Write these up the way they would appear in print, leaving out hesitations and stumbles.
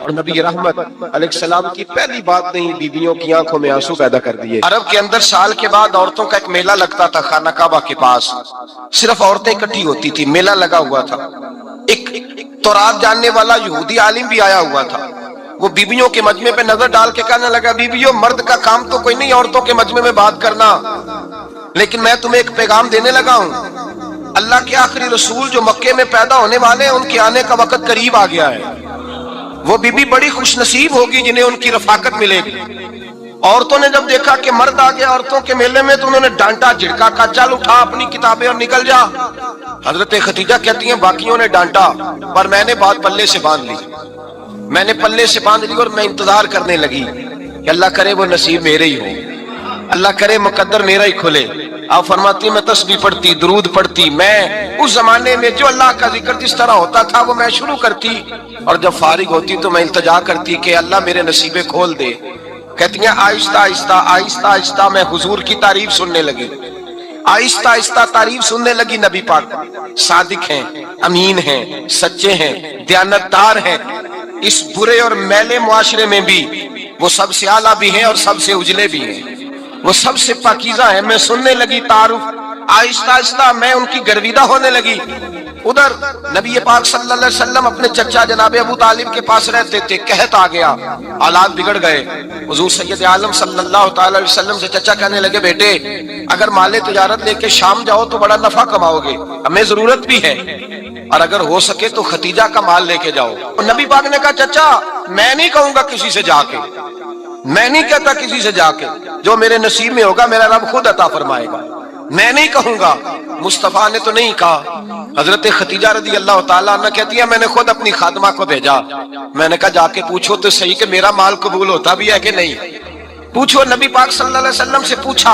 اور نبی رحمت علیہ السلام کی پہلی بات نہیں بیویوں کی آنکھوں میں آنسو پیدا کر دیے۔ عرب کے اندر سال کے بعد عورتوں کا ایک میلہ لگتا تھا خانہ کعبہ کے پاس، صرف عورتیں اکٹھی ہوتی تھی، میلہ لگا ہوا تھا۔ ایک تورات جاننے والا یہودی عالم بھی آیا ہوا تھا، وہ بیویوں کے مجمع پہ نظر ڈال کے کہنے لگا بیویوں مرد کا کام تو کوئی نہیں عورتوں کے مجمع میں بات کرنا، لیکن میں تمہیں ایک پیغام دینے لگا ہوں، اللہ کے آخری رسول جو مکے میں پیدا ہونے والے ہیں ان کے آنے کا وقت قریب آ گیا ہے۔ وہ بیوی بڑی خوش نصیب ہوگی جنہیں ان کی رفاقت ملے گی۔ عورتوں نے جب دیکھا کہ مرد آ گیا عورتوں کے میلے میں تو انہوں نے ڈانٹا جھڑکا، کہا چل اٹھا اپنی کتابیں اور نکل جا۔ حضرت خدیجہ کہتی ہیں باقیوں نے ڈانٹا پر میں نے بات پلے سے باندھ لی، میں نے پلے سے باندھ لی اور میں انتظار کرنے لگی کہ اللہ کرے وہ نصیب میرے ہی ہو، اللہ کرے مقدر میرا ہی کھلے۔ آپ فرماتی میں تسبیح پڑھتی، درود پڑھتی، میں اس زمانے میں جو اللہ کا ذکر جس طرح ہوتا تھا وہ میں شروع کرتی، اور جب فارغ ہوتی تو میں التجا کرتی کہ اللہ میرے نصیبے کھول دے۔ کہتی ہیں آہستہ آہستہ آہستہ آہستہ میں حضور کی تعریف سننے لگی، آہستہ آہستہ تعریف سننے لگی۔ نبی پاک صادق ہیں، امین ہیں، سچے ہیں، دیانتدار ہیں، اس برے اور میلے معاشرے میں بھی وہ سب سے اعلیٰ بھی ہیں اور سب سے اجلے بھی ہیں، وہ سب سے پاکیزہ ہیں۔ میں سننے لگی تعارف، آہستہ آہستہ میں ان کی گرویدہ ہونے لگی۔ ادھر نبی پاک صلی اللہ علیہ وسلم اپنے چچا جناب ابو طالب کے پاس رہتے تھے، قحط آ گیا، حالات بگڑ گئے۔ حضور سید عالم صلی اللہ تعالی علیہ وسلم سے چچا کہنے لگے بیٹے اگر مال تجارت لے کے شام جاؤ تو بڑا نفع کماؤ گے، ہمیں ضرورت بھی ہے، اور اگر ہو سکے تو ختیجہ کا مال لے کے جاؤ۔ اور نبی پاک نے کہا چچا میں نہیں کہوں گا کسی سے جا کے، میں نہیں کہتا کسی سے جا کے، جو میرے نصیب میں ہوگا میرا رب خود عطا فرمائے گا، میں نہیں کہوں گا۔ مصطفیٰ نے تو نہیں کہا۔ حضرت خدیجہ رضی اللہ تعالیٰ عنہ کہتی ہے میں نے خود اپنی خادمہ کو بھیجا، میں نے کہا جا کے پوچھو تو صحیح کہ میرا مال قبول ہوتا بھی ہے کہ نہیں، پوچھو۔ نبی پاک صلی اللہ علیہ وسلم سے پوچھا،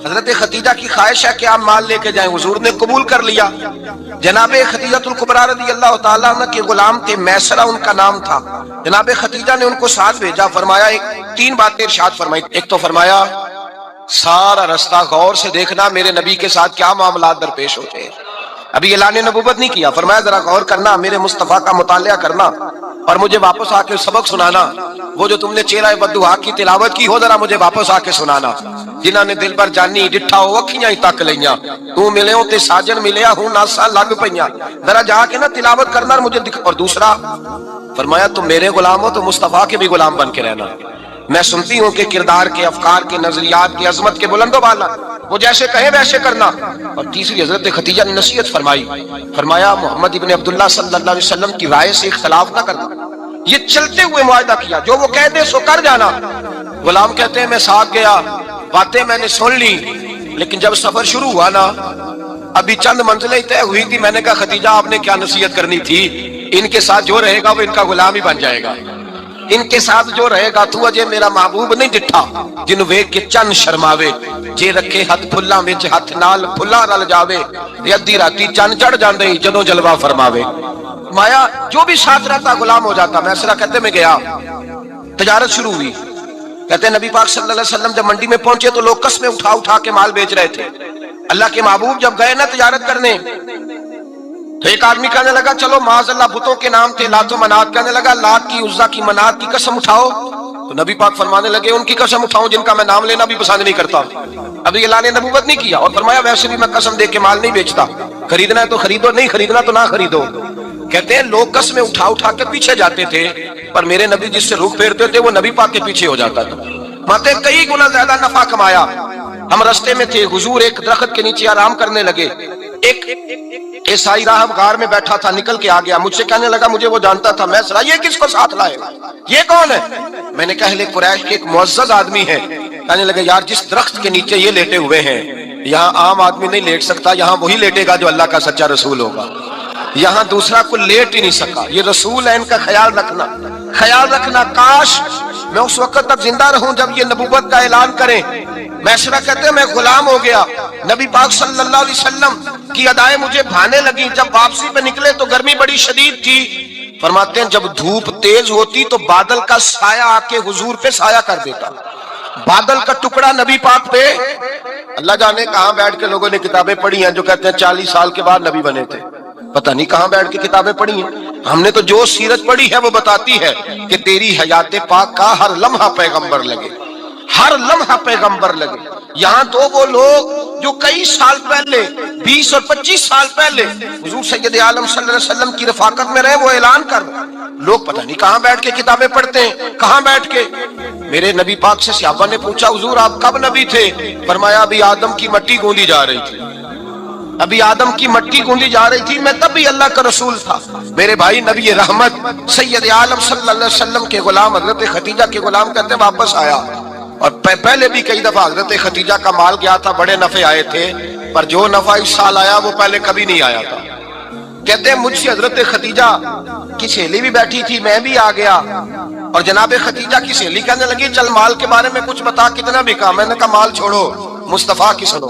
حضرت خدیجہ کی خواہش ہے کہ آپ مال لے کے جائیں، حضور نے قبول کر لیا۔ جناب خدیجہ الکبریٰ رضی اللہ تعالیٰ عنہ کے غلام تھے، میسرہ ان کا نام تھا۔ جناب خدیجہ نے ان کو ساتھ بھیجا، فرمایا تین باتیں ارشاد فرمائی۔ ایک تو فرمایا سارا رستہ غور سے دیکھنا میرے نبی کے ساتھ کیا معاملات درپیش ہوتے ہیں۔ ابھی اعلان نبوت نہیں کیا، فرمایا ذرا غور کرنا، میرے مصطفیٰ کا مطالعہ کرنا اور مجھے واپس آ کے سبق سنانا، وہ جو تم نے چہرہ بددعا کی تلاوت کی ہو ذرا مجھے واپس آ کے سنانا۔ جنہاں نے دل بھر جانی ڈٹھا ہو اکھیاں ہی تک لیاں، تو ملے ہوں تے ساجن ملیا ہوں ناساں لگ پیاں، ذرا جا کے نا تلاوت کرنا اور مجھے اور دوسرا فرمایا تم میرے غلام ہو تو مصطفیٰ کے بھی غلام بن کے رہنا، میں سنتی ہوں کہ کردار کے، افکار کے، نظریات کی، عظمت کے بلند و بالا، وہ جیسے کہیں ویسے کرنا۔ اور تیسری حضرت خدیجہ نے نصیحت فرمائی، فرمایا محمد ابن عبداللہ صلی اللہ علیہ وسلم کی رائے سے اختلاف نہ کرنا، یہ چلتے ہوئے معاہدہ کیا، جو وہ کہہ دے سو کر جانا۔ غلام کہتے ہیں میں ساتھ گیا، باتیں میں نے سن لی، لیکن جب سفر شروع ہوا نا ابھی چند منزلیں طے ہوئی تھی، میں نے کہا خدیجہ آپ نے کیا نصیحت کرنی تھی، ان کے ساتھ جو رہے گا وہ ان کا غلام ہی بن جائے گا، ان کے ساتھ جو رہے گا تو اجے میرا محبوب نہیں ڈٹھا جن ویکھ کے چن شرماوے، جے رکھے ہاتھ پھلاں وچ ہاتھ نال پھلا رل جاوے، ادھی راتی چن چڑھ جاندے جدوں جلوہ فرماوے۔ مایا جو بھی ساتھ رہتا غلام ہو جاتا۔ میسرہ کہتے میں گیا، تجارت شروع ہوئی، کہتے نبی پاک صلی اللہ علیہ وسلم جب منڈی میں پہنچے تو لوگ قسمیں اٹھا اٹھا کے مال بیچ رہے تھے۔ اللہ کے محبوب جب گئے نا تجارت کرنے تو ایک آدمی کہنے لگا چلو معاذ اللہ بتوں کے نام تھے لات و منات، کہنے لگا لات کی، عزا کی، منات کی قسم اٹھاؤ، تو نبی پاک فرمانے لگے ان کی قسم اٹھاؤں جن کا میں نام لینا بھی پسند نہیں کرتا۔ ابھی اعلان نبوت نہیں کیا، اور فرمایا ویسے بھی میں قسم دے کے مال نہیں بیچتا، خریدنا ہے تو خریدو، نہیں خریدنا تو نہ خریدو۔ کہتے ہیں لوگ قسمیں اٹھا اٹھا کے پیچھے جاتے تھے، پر میرے نبی جس سے رخ پھیرتے تھے وہ نبی پاک کے پیچھے ہو جاتا تھا۔ ماتے کئی گنا زیادہ نفع کمایا۔ ہم رستے میں تھے، حضور ایک درخت کے نیچے آرام کرنے لگے، ایک عیسائی راہب غار میں بیٹھا تھا، نکل کے آ گیا، مجھ سے کہنے لگا مجھے وہ جانتا تھا، میں سرا یہ کس کو ساتھ لائے، یہ کون ہے؟ میں نے کہا اہل قریش کے ایک معزز آدمی ہے۔ کہنے لگا یار جس درخت کے نیچے یہ لیٹے ہوئے ہیں یہاں عام آدمی نہیں لیٹ سکتا، یہاں وہی لیٹے گا جو اللہ کا سچا رسول ہوگا، یہاں دوسرا کوئی لیٹ ہی نہیں سکا، یہ رسول ہے، ان کا خیال رکھنا، خیال رکھنا۔ کاش میں اس وقت تک زندہ رہوں جب یہ نبوت کا اعلان کریں۔ میسرہ کہتے ہیں میں غلام ہو گیا، نبی پاک صلی اللہ علیہ وسلم کی ادائیں مجھے بھانے لگی۔ جب واپسی پہ نکلے تو گرمی بڑی شدید تھی، فرماتے ہیں جب دھوپ تیز ہوتی تو بادل کا سایہ آ کے حضور پہ سایہ کر دیتا، بادل کا ٹکڑا نبی پاک پہ۔ اللہ جانے کہاں بیٹھ کے لوگوں نے کتابیں پڑھی ہیں جو کہتے ہیں 40 سال کے بعد نبی بنے تھے، پتہ نہیں کہاں بیٹھ کے کتابیں پڑھی ہیں۔ ہم نے تو جو سیرت پڑھی ہے وہ بتاتی ہے کہ تیری حیات پاک کا ہر لمحہ پیغمبر لگے، ہر لمحہ پیغمبر لگے۔ یہاں تو وہ لوگ جو کئی سال پہلے 20 اور 25 سال پہلے حضور سید عالم صلی اللہ علیہ وسلم کی رفاقت میں رہے، وہ اعلان کر لوگ پتہ نہیں کہاں بیٹھ کے کتابیں پڑھتے ہیں، کہاں بیٹھ کے۔ میرے نبی پاک سے صحابہ نے پوچھا حضور آپ کب نبی تھے؟ فرمایا ابھی آدم کی مٹی گوندی جا رہی تھی، ابھی آدم کی مٹی گوندی جا رہی تھی، میں تب بھی اللہ کا رسول تھا۔ میرے بھائی نبی رحمت سید عالم صلی اللہ علیہ وسلم کے غلام حضرت خدیجہ کے غلام کہتے ہیں واپس آیا، اور پہلے بھی کئی دفعہ حضرت خدیجہ کا مال گیا تھا، بڑے نفع آئے تھے، پر جو نفع اس سال آیا وہ پہلے کبھی نہیں آیا تھا۔ کہتے ہیں مجھ سے حضرت خدیجہ کی سہیلی بھی بیٹھی تھی، میں بھی آ گیا، اور جناب خدیجہ کی سہیلی کہنے لگی چل مال کے بارے میں کچھ بتا، کتنا بکا؟ میں نے کہا مال چھوڑو، مصطفیٰ کی سنو۔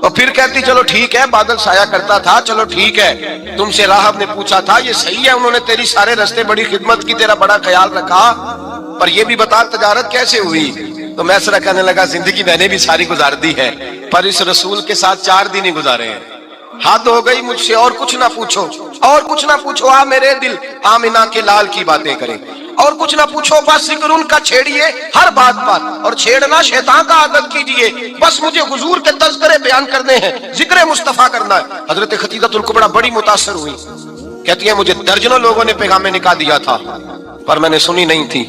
اور پھر کہتی چلو ٹھیک ہے، بادل سایہ کرتا تھا، چلو ٹھیک ہے، تم سے راہب نے پوچھا تھا، یہ صحیح ہے انہوں نے تیری سارے رستے بڑی خدمت کی، تیرا بڑا خیال رکھا، پر یہ بھی بتا تجارت کیسے ہوئی؟ تو میں ایسا کہنے لگا زندگی میں نے بھی ساری گزار دی ہے، پر اس رسول کے ساتھ 4 دن ہی گزارے ہیں، حد ہو گئی مجھ سے، اور کچھ نہ پوچھو، اور کچھ نہ پوچھو، آ میرے دل آمنہ کے لال کی باتیں کریں، اور کچھ نہ پوچھو، بس ذکر ان کا چھیڑیے ہر بات پر، اور چھیڑنا شیطان کا عادت کیجئے، بس مجھے حضور کے تذکرے بیان کرنے ہیں، ذکر مصطفیٰ کرنا ہے۔ حضرت خدیجہ الکبریٰ بڑی متاثر ہوئی، کہتی ہیں مجھے درجنوں لوگوں نے پیغام نکاح دیا تھا، پر میں نے سنی نہیں تھی،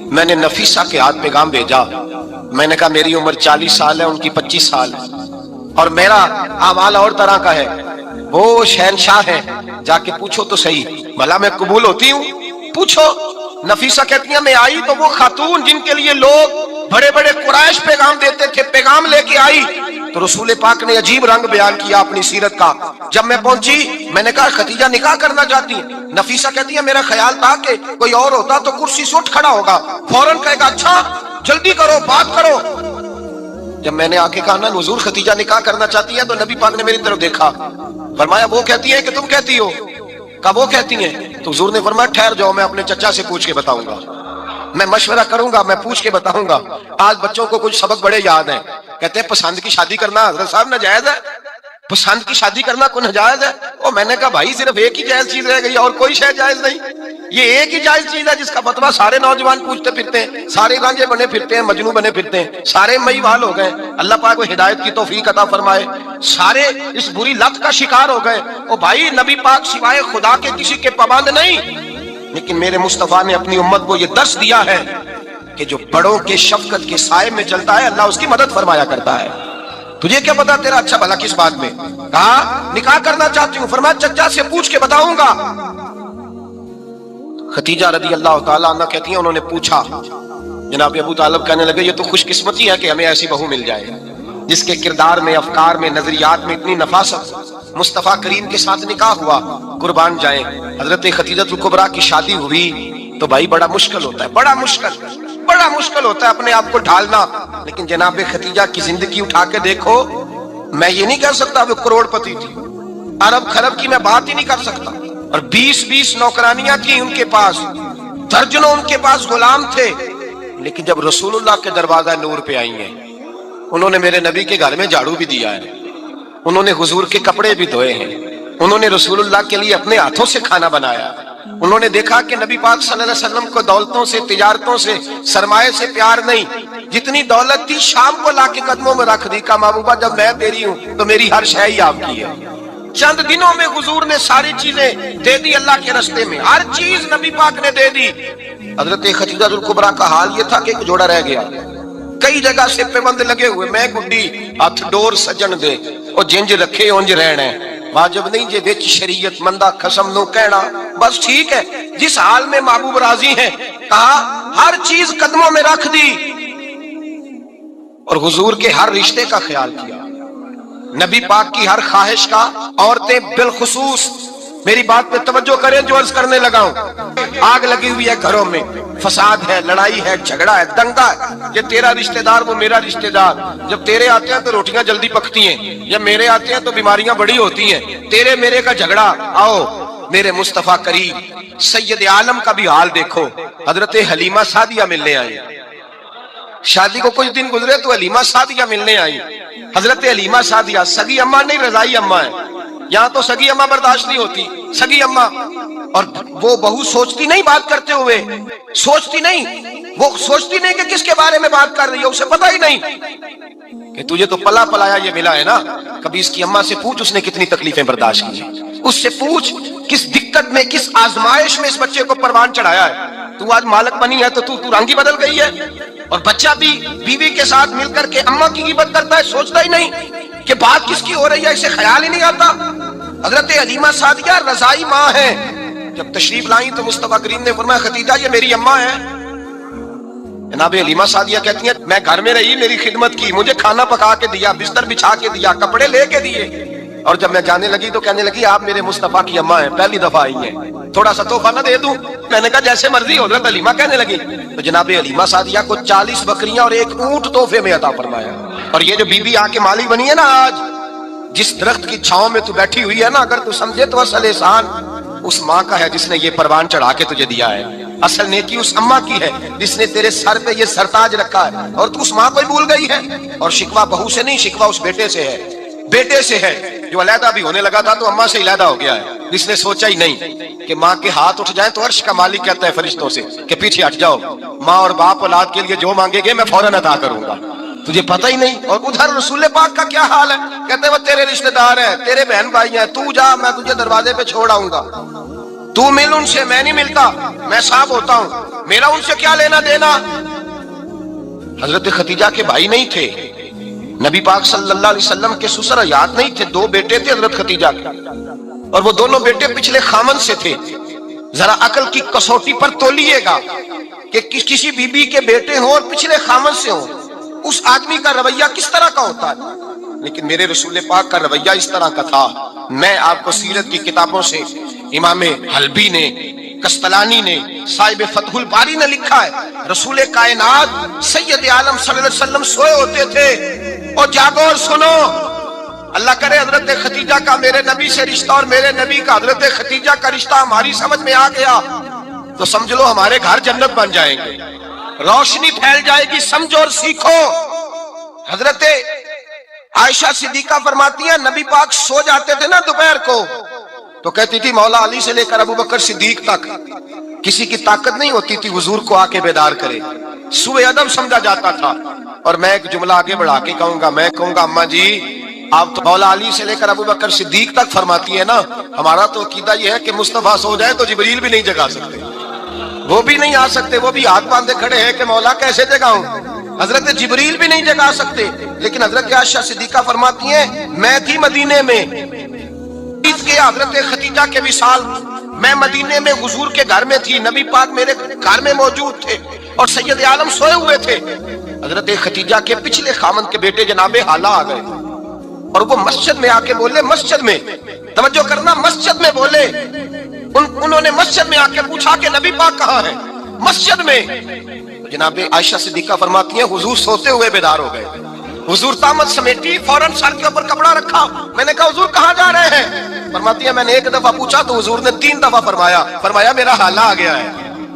میں نے نفیسہ کے ہاتھ پیغام بھیجا، میں نے کہا میری عمر 40 سال ہے، ان کی 25 سال ہے، اور میرا اعمال اور طرح کا ہے، وہ شہنشاہ ہے، جا کے پوچھو تو صحیح بھلا میں قبول ہوتی ہوں، پوچھو۔ نفیسہ کہتی ہیں میں آئی تو وہ خاتون جن کے لیے لوگ بڑے بڑے قریش پیغام دیتے تھے، پیغام لے کے آئی، تو رسول پاک نے عجیب رنگ بیان کیا اپنی سیرت کا۔ جب میں پہنچی میں نے کہا خدیجہ نکاح کرنا چاہتی ہیں؟ نفیسہ کہتی ہے میرا خیال تھا کہ کوئی اور ہوتا تو کرسی سے اٹھ کھڑا ہوگا، فوراً کہے گا اچھا جلدی کرو بات کرو۔ جب میں نے آ کے کہا نا حضور خدیجہ نکاح کرنا چاہتی ہے، تو نبی پاک نے میری طرف دیکھا، فرمایا وہ کہتی ہے کہ تم کہتی ہو؟ کہا وہ کہتی ہیں۔ تو حضور نے فرمایا ٹھہر جاؤ، میں اپنے چچا سے پوچھ کے بتاؤں گا، میں مشورہ کروں گا، میں پوچھ کے بتاؤں گا۔ آج بچوں کو کچھ سبق بڑے یاد ہیں، کہتے ہیں پسند کی شادی کرنا حضرت صاحب ناجائز ہے، پسند کی شادی کرنا کوئی ناجائز ہے؟ اور میں نے کہا بھائی صرف ایک ہی جائز چیز رہ گئی اور کوئی شے جائز نہیں، یہ ایک ہی جائز چیز ہے جس کا فتویٰ سارے نوجوان پوچھتے پھرتے ہیں، سارے رانجے بنے پھرتے ہیں، مجنوں بنے پھرتے ہیں، سارے مئی وال ہو گئے، اللہ پاک کو ہدایت کی توفیق عطا فرمائے، سارے اس بری لت کا شکار ہو گئے۔ او بھائی نبی پاک سوائے خدا کے کسی کے پابند نہیں، لیکن میرے مصطفیٰ نے اپنی امت کو یہ درس دیا ہے کہ جو بڑوں کے شفقت کے سائے میں چلتا ہے اللہ اس کی مدد فرمایا کرتا ہے۔ تجھے کیا پتا تیرا اچھا بھلا کس بات میں؟ کہا نکاح کرنا چاہتی ہوں، فرمایا چچا سے پوچھ کے بتاؤں گا۔ خدیجہ رضی اللہ تعالیٰ عنہ کہتی ہیں انہوں نے پوچھا، جناب ابو طالب کہنے لگے یہ تو خوش قسمتی ہے کہ ہمیں ایسی بہو مل جائے جس کے کردار میں، افکار میں، نظریات میں اتنی نفاست۔ مصطفیٰ کریم کے ساتھ نکاح ہوا، قربان جائیں۔ حضرت خدیجہ الکبریٰ کی شادی ہوئی تو بھائی بڑا مشکل ہوتا ہے، بڑا مشکل ہوتا ہے اپنے آپ کو ڈھالنا، لیکن جناب خدیجہ کی زندگی اٹھا کے دیکھو، میں یہ نہیں کہہ سکتا وہ کروڑ پتی تھی، ارب خرب کی میں بات ہی نہیں کر سکتا، اور 20 نوکرانیاں تھیں ان کے پاس، درجنوں ان کے پاس غلام تھے، لیکن جب رسول اللہ کے دروازہ نور پہ آئی ہیں، انہوں نے میرے نبی کے گھر میں جھاڑو بھی دیا ہے، انہوں نے حضور کے کپڑے بھی دھوئے ہیں، انہوں نے رسول اللہ کے لیے اپنے ہاتھوں سے کھانا بنایا، انہوں نے دیکھا کہ نبی پاک صلی اللہ علیہ وسلم کو دولتوں سے، تجارتوں سے، سرمایے سے پیار نہیں، جتنی دولت تھی شام کو لا کے قدموں میں رکھ دی، کہا محبوبہ جب میں تیری ہوں تو میری ہر شے ہی آپ کی ہے۔ چند دنوں میں حضور نے ساری چیزیں دے دی اللہ کے رستے میں، ہر چیز نبی پاک نے دے دی۔ حضرت خدیجہ الکبریٰ کا حال یہ تھا کہ ایک جوڑا رہ گیا، کئی جگہ سے پیبند لگے ہوئے، میں گڈی ہاتھ ڈور سجن دے اور جنج رکھے اونج رہنا، واجب نہیں جے وچ شریعت مندہ قسم نو کہنا، بس ٹھیک ہے جس حال میں محبوب راضی ہیں، کہا ہر چیز قدموں میں رکھ دی، اور حضور کے ہر رشتے کا خیال کیا، نبی پاک کی ہر خواہش کا۔ عورتیں بالخصوص میری بات پہ توجہ کریں جو عرض کرنے لگا ہوں، آگ لگی ہوئی ہے گھروں میں، فساد ہے، لڑائی ہے، جھگڑا ہے، دنگا ہے، یہ تیرا رشتہ دار وہ میرا رشتہ دار، جب تیرے آتے ہیں تو روٹیاں جلدی پکتی ہیں، جب میرے آتے ہیں تو بیماریاں بڑی ہوتی ہیں، تیرے میرے کا جھگڑا۔ آؤ میرے مصطفیٰ کریم سید عالم کا بھی حال دیکھو، حضرت حلیمہ سعدیہ ملنے آئی، شادی کو کچھ دن گزرے تو حلیمہ سعدیہ ملنے آئی۔ حضرت حلیمہ سعدیہ سگی اماں نہیں رضائی اماں ہے، یہاں تو سگی اماں برداشت نہیں ہوتی، سگی اماں، اور وہ بہو سوچتی نہیں بات کرتے ہوئے، سوچتی نہیں، وہ سوچتی نہیں کہ کس کے بارے میں بات کر رہی ہے، اسے پتہ ہی نہیں کہ تجھے تو پلا پلایا یہ ملا ہے نا۔ کبھی اس کی اماں سے پوچھ اس نے کتنی تکلیفیں برداشت کی، اس سے پوچھ کس دقت میں، کس آزمائش میں اس بچے کو پروان چڑھایا ہے۔ تو آج مالک بنی ہے تو تو رنگ ہی بدل گئی ہے، اور بچہ بھی بیوی کے ساتھ مل کر کے اماں کی غیبت کرتا ہے، سوچتا ہی نہیں کہ بات کس کی ہو رہی ہے، اسے خیال ہی نہیں آتا۔ حضرت حلیمہ سعدیہ رضائی ماں ہیں، جب تشریف لائیں تو مصطفیٰ کریم نے فرمایا خدیجہ یہ میری اماں ہے۔ جناب حلیمہ سعدیہ کہتی ہیں میں گھر میں رہی، میری خدمت کی، مجھے کھانا پکا کے دیا، بستر بچھا کے دیا، کپڑے لے کے دیے، اور جب میں جانے لگی تو کہنے لگی آپ میرے مصطفیٰ کی اماں ہیں، پہلی دفعہ آئی ہیں، تھوڑا سا تحفہ نہ دے دوں؟ میں نے کہا جیسے مرضی ہو۔ حضرت حلیمہ کہنے لگی تو جناب حلیمہ سعدیہ کو 40 بکریاں اور 1 اونٹ تحفے میں عطا فرمایا۔ اور یہ جو بی بی آ کے مالی بنی ہے نا، آج جس درخت کی چھاؤں میں تو بیٹھی ہوئی ہے نا، اگر تو سمجھے تو اصل احسان اس ماں کا ہے جس نے یہ پروان چڑھا کے تجھے دیا ہے، اصل نیکی اس اماں کی ہے جس نے تیرے سر پہ یہ سرتاج رکھا ہے، اور تو اس ماں کو ہی بھول گئی ہے۔ اور شکوہ بہو سے نہیں، شکوہ اس بیٹے سے ہے، بیٹے سے ہے جو علیحدہ بھی ہونے لگا تھا تو اماں سے علیحدہ ہو گیا ہے، جس نے سوچا ہی نہیں کہ ماں کے ہاتھ اٹھ جائیں تو عرش کا مالک کہتا ہے فرشتوں سے کہ پیچھے ہٹ جاؤ، ماں اور باپ اولاد کے لیے جو مانگے گے میں فوراً عطا کروں گا، تجھے پتہ ہی نہیں۔ اور ادھر رسول پاک کا کیا حال ہے، کہتے ہیں وہ تیرے رشتہ دار ہیں، تیرے بہن بھائی ہیں، تو جا میں تجھے دروازے پہ چھوڑ آؤں گا، تو مل ان سے، میں نہیں ملتا، میں صاحب ہوتا ہوں، میرا ان سے کیا لینا دینا۔ حضرت خدیجہ کے بھائی نہیں تھے، نبی پاک صلی اللہ علیہ وسلم کے سسر حیات نہیں تھے، 2 بیٹے تھے حضرت خدیجہ کے، اور وہ دونوں بیٹے پچھلے خامن سے تھے۔ ذرا عقل کی کسوٹی پر تولیے گا کہ کسی بی بی کے بیٹے ہوں اور پچھلے خامن سے ہوں، اس آدمی کا رویہ کس طرح کا ہوتا ہے، لیکن میرے رسول پاک کا رویہ اس طرح کا تھا۔ میں آپ کو سیرت کی کتابوں سے امام حلبی نے، قسطلانی نے، صاحب فتح الباری نے لکھا ہے رسول کائنات سید عالم صلی اللہ علیہ وسلم سوئے ہوتے تھے، اور جاگو اور سنو، اللہ کرے حضرت خدیجہ کا میرے نبی سے رشتہ اور میرے نبی کا حضرت خدیجہ کا رشتہ ہماری سمجھ میں آ گیا تو سمجھ لو ہمارے گھر جنت بن جائیں گے، روشنی پھیل جائے گی، سمجھو اور سیکھو۔ حضرت عائشہ صدیقہ فرماتی ہیں نبی پاک سو جاتے تھے نا دوپہر کو تو کہتی تھی مولا علی سے لے کر ابو بکر صدیق تک کسی کی طاقت نہیں ہوتی تھی حضور کو آ کے بیدار کرے، سوء ادب سمجھا جاتا تھا۔ اور میں ایک جملہ آگے بڑھا کے کہوں گا، میں کہوں گا اماں جی آپ تو مولا علی سے لے کر ابو بکر صدیق تک فرماتی ہے نا، ہمارا تو عقیدہ یہ ہے کہ مصطفیٰ سو جائے تو جبریل بھی نہیں جگا سکتے، وہ بھی نہیں آ سکتے، وہ بھی ہاتھ باندھے کھڑے ہیں کہ مولا کیسے جگاؤں، حضرت جبریل بھی نہیں جگا سکتے۔ لیکن حضرت عائشہ صدیقہ فرماتی ہیں میں تھی مدینے میں کے حضرت خدیجہ کے وصال، میں مدینے میں حضور کے گھر میں تھی، نبی پاک میرے گھر میں موجود تھے اور سید عالم سوئے ہوئے تھے۔ حضرت خدیجہ کے پچھلے خامن کے بیٹے جناب حالہ آ گئے اور وہ مسجد میں آ کے بولے، مسجد میں توجہ کرنا، مسجد میں بولے، انہوں نے مسجد میں آ کے پوچھا کہ نبی پاک کہاں ہے، مسجد میں۔ جناب عائشہ صدیقہ فرماتی ہیں حضور سوتے ہوئے بیدار ہو گئے، حضور طامت سمیٹی، فوراً سر کے اوپر کپڑا رکھا، میں نے کہا حضور کہاں جا رہے ہیں؟ فرماتی ہے میں نے 1 دفعہ پوچھا تو حضور نے 3 دفعہ فرمایا میرا حالہ آ گیا ہے،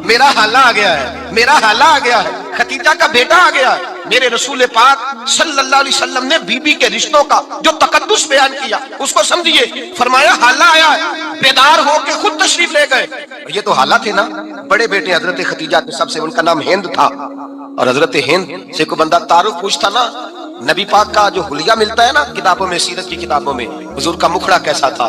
میرا حالہ آ گیا ہے، میرا حالہ آ گیا ہے، خدیجہ کا بیٹا آ گیا ہے۔ میرے رسول پاک صلی اللہ علیہ وسلم نے بی بی کے رشتوں کا جو تقدس بیان کیا اس کو سمجھیے، فرمایا حالہ آیا ہے، بیدار ہو کے خود تشریف لے گئے۔ یہ تو حالہ تھے نا، بڑے بیٹے حضرت خدیجہ کے سب سے، ان کا نام ہند تھا، اور حضرت ہند سے کوئی بندہ تعارف پوچھتا نا، نبی پاک کا جو حلیہ ملتا ہے نا کتابوں میں، سیرت کی کتابوں میں، حضور کا مکھڑا کیسا تھا،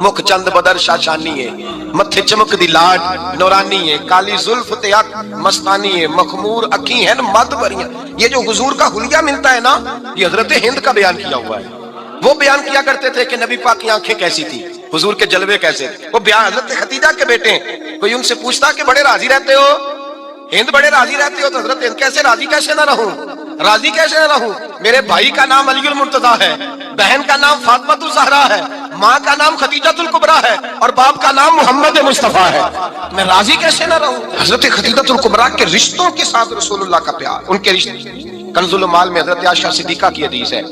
مکھ چند بدر شاشانی ہے، متھے چمک دی لاڈ نورانی ہے، کالی زلف تے اک مستانی ہے، مخمور اکھی ہیں مد بریاں۔ یہ جو حضور کا حلیہ ملتا ہے نا، یہ حضرت ہند کا بیان کیا ہوا ہے۔ وہ بیان کیا کرتے تھے کہ نبی پاک کی آنکھیں کیسی تھی، حضور کے جلوے کیسے تھے، وہ بیان حضرت خدیجہ کے بیٹے ہیں۔ کوئی ان سے پوچھتا کہ بڑے راضی رہتے ہو، ہند بڑے راضی رہتے ہو، تو حضرت ہند کیسے راضی کیسے نہ رہوں، راضی کیسے نہ رہوں، میرے بھائی کا نام علی المرتضیٰ ہے، بہن کا نام فاطمہ الزہرا ہے، ماں کا نام خدیجہ الکبریٰ ہے، اور باپ کا نام محمد مصطفیٰ ہے، میں راضی کیسے نہ رہوں۔ حضرت خدیجہ الکبریٰ کے رشتوں کے ساتھ رسول اللہ کا پیار، ان کے رشتے، کنز المال میں حضرت عائشہ صدیقہ کی حدیث ہے،